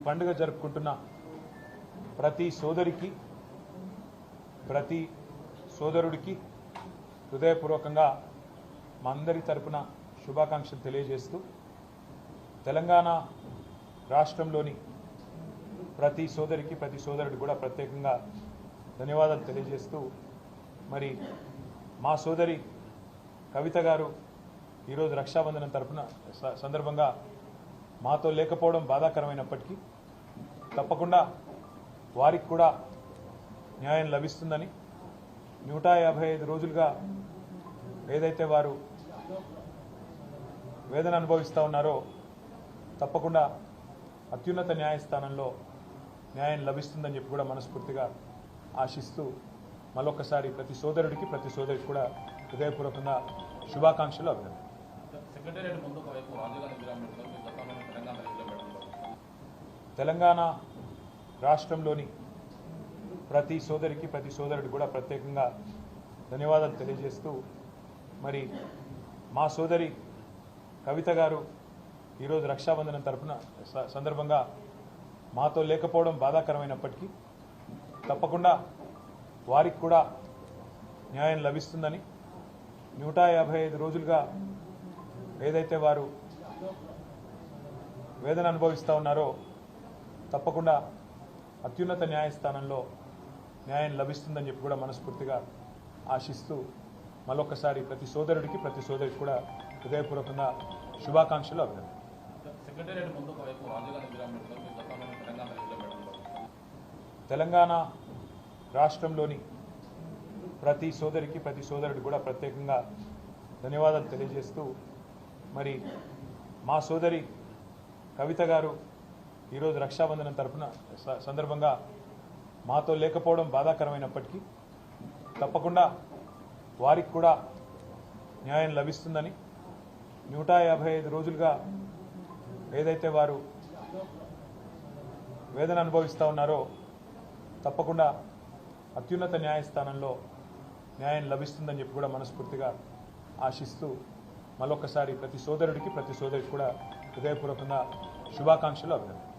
పండుగ జరుపుకుంటున్న ప్రతి సోదరికి ప్రతి సోదరుడికి హృదయపూర్వకంగా మా అందరి తరపున శుభాకాంక్షలు తెలియజేస్తూ తెలంగాణ రాష్ట్రంలోని ప్రతి సోదరికి ప్రతి సోదరుడికి కూడా ప్రత్యేకంగా ధన్యవాదాలు తెలియజేస్తూ మరి మా సోదరి కవిత గారు ఈరోజు రక్షాబంధనం తరపున సందర్భంగా మాతో లేకపోవడం బాధాకరమైనప్పటికీ తప్పకుండా వారికి కూడా న్యాయం లభిస్తుందని 155 రోజులుగా ఏదైతే వారు వేదన అనుభవిస్తూ ఉన్నారో తప్పకుండా అత్యున్నత న్యాయస్థానంలో న్యాయం లభిస్తుందని చెప్పి కూడా మనస్ఫూర్తిగా ఆశిస్తూ మరొకసారి ప్రతి సోదరుడికి ప్రతి సోదరికి కూడా హృదయపూర్వకంగా శుభాకాంక్షలు అభినందనలు. తెలంగాణ రాష్ట్రంలోని ప్రతి సోదరికి ప్రతి సోదరుడికి కూడా ప్రత్యేకంగా ధన్యవాదాలు తెలియజేస్తూ మరి మా సోదరి కవిత గారు ఈరోజు రక్షాబంధనం తరపున సందర్భంగా మాతో లేకపోవడం బాధాకరమైనప్పటికీ తప్పకుండా వారికి కూడా న్యాయం లభిస్తుందని 155 రోజులుగా ఏదైతే వారు వేదన అనుభవిస్తూ ఉన్నారో తప్పకుండా అత్యున్నత న్యాయస్థానంలో న్యాయం లభిస్తుందని చెప్పి కూడా మనస్ఫూర్తిగా ఆశిస్తూ మరొకసారి ప్రతి సోదరుడికి ప్రతి సోదరికి కూడా హృదయపూర్వకంగా శుభాకాంక్షలు అభినందనలు. తెలంగాణ రాష్ట్రంలోని ప్రతి సోదరికి ప్రతి సోదరుడికి కూడా ప్రత్యేకంగా ధన్యవాదాలు తెలియజేస్తూ మరి మా సోదరి కవిత గారు ఈరోజు రక్షాబంధనం తరపున సందర్భంగా మాతో లేకపోవడం బాధాకరమైనప్పటికీ తప్పకుండా వారికి కూడా న్యాయం లభిస్తుందని 155 రోజులుగా ఏదైతే వారు వేదన అనుభవిస్తూ ఉన్నారో తప్పకుండా అత్యున్నత న్యాయస్థానంలో న్యాయం లభిస్తుందని చెప్పి కూడా మనస్ఫూర్తిగా ఆశిస్తూ మరొకసారి ప్రతి సోదరుడికి ప్రతి సోదరికి కూడా హృదయపూర్వకంగా శుభాకాంక్షలు అభినందనలు.